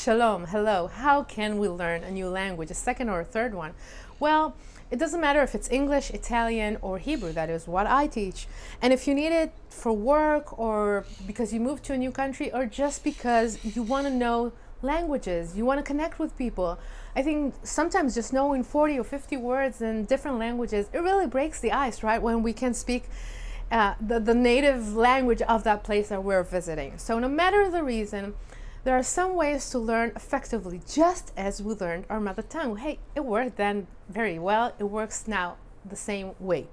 Shalom, hello. How can we learn a new language, a second or a third one? Well, it doesn't matter if it's English, Italian, or Hebrew. That is what I teach. And if you need it for work or because you moved to a new country or just because you want to know languages, you want to connect with people, I think sometimes just knowing 40 or 50 words in different languages, it really breaks the ice, right? When we can speak the native language of that place that we're visiting. So no matter the reason, there are some ways to learn effectively, just as we learned our mother tongue. Hey, it worked then very well. It works now the same way.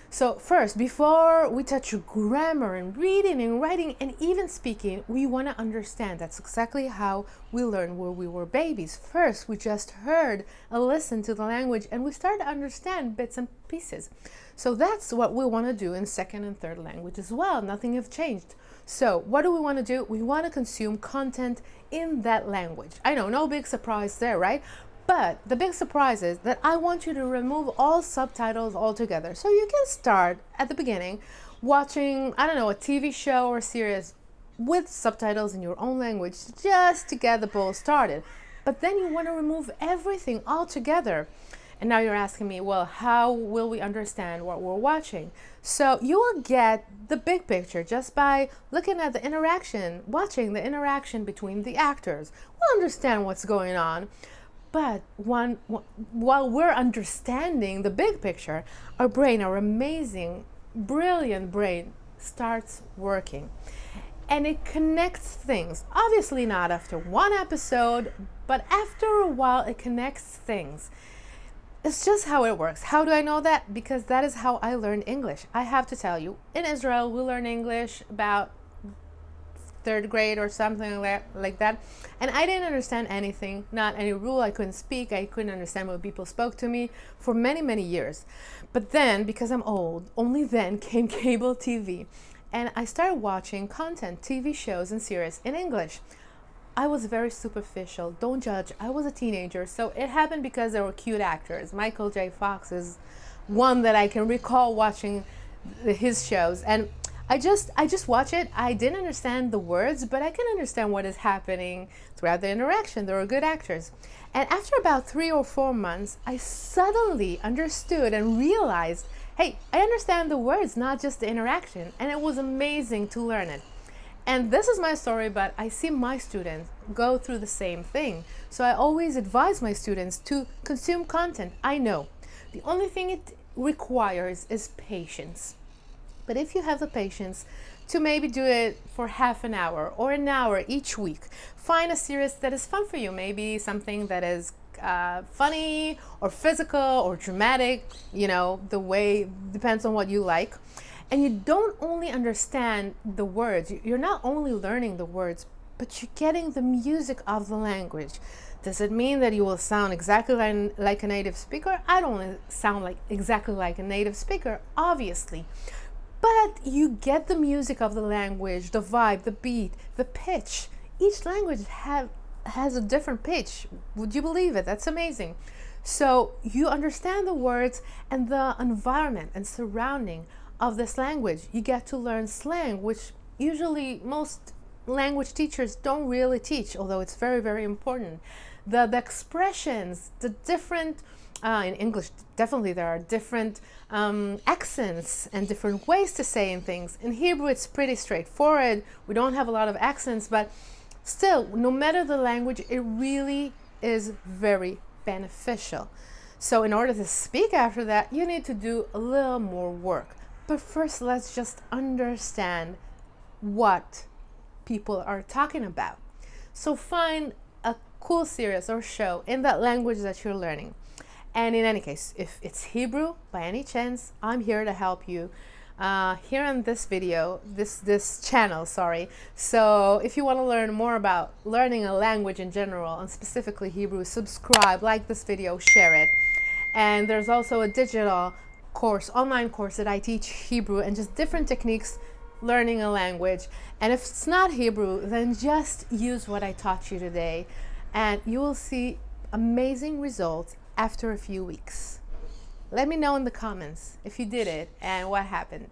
So first, before we touch grammar and reading and writing and even speaking, we want to understand. That's exactly how we learned when we were babies. First, we just heard and listened to the language and we started to understand bits and pieces. So that's what we want to do in second and third language as well. Nothing has changed. So what do we want to do? We want to consume content in that language. I know, no big surprise there, right? But the big surprise is that I want you to remove all subtitles altogether. So you can start at the beginning watching, I don't know, a TV show or series with subtitles in your own language just to get the ball started. But then you want to remove everything altogether. And now you're asking me, well, how will we understand what we're watching? So you will get the big picture just by looking at the interaction, watching the interaction between the actors. We'll understand what's going on. But while we're understanding the big picture, our brain, our amazing, brilliant brain starts working. And it connects things. Obviously not after one episode, but after a while it connects things. It's just how it works. How do I know that? Because that is how I learned English. I have to tell you, in Israel, we learn English about third grade or something like that. And I didn't understand anything, not any rule. I couldn't speak. I couldn't understand when people spoke to me for many, many years. But then, because I'm old, only then came cable TV. And I started watching content, TV shows and series in English. I was very superficial. Don't judge. I was a teenager. So it happened because there were cute actors. Michael J. Fox is one that I can recall watching his shows. And I just watch it. I didn't understand the words, but I can understand what is happening throughout the interaction. They were good actors. And after about 3 or 4 months, I suddenly understood and realized, hey, I understand the words, not just the interaction. And it was amazing to learn it. And this is my story, but I see my students go through the same thing. So I always advise my students to consume content. I know. The only thing it requires is patience. But if you have the patience to maybe do it for half an hour or an hour each week, find a series that is fun for you. Maybe something that is funny or physical or dramatic, the way depends on what you like. And you don't only understand the words, you're not only learning the words, but you're getting the music of the language. Does it mean that you will sound exactly like a native speaker? I don't sound exactly like a native speaker, obviously. But you get the music of the language, the vibe, the beat, the pitch. Each language has a different pitch. Would you believe it? That's amazing. So you understand the words and the environment and surrounding of this language. You get to learn slang, which usually most language teachers don't really teach, although it's very, very important. The expressions, the different in English, definitely there are different accents and different ways to say things. In Hebrew, it's pretty straightforward. We don't have a lot of accents, but still, no matter the language, it really is very beneficial. So in order to speak after that, you need to do a little more work. But first, let's just understand what people are talking about. So find a cool series or show in that language that you're learning. And in any case, if it's Hebrew, by any chance, I'm here to help you here on this video, this channel, sorry. So if you want to learn more about learning a language in general, and specifically Hebrew, subscribe, like this video, share it. And there's also a digital course, online course that I teach Hebrew and just different techniques learning a language. And if it's not Hebrew, then just use what I taught you today and you will see amazing results after a few weeks. Let me know in the comments if you did it and what happened.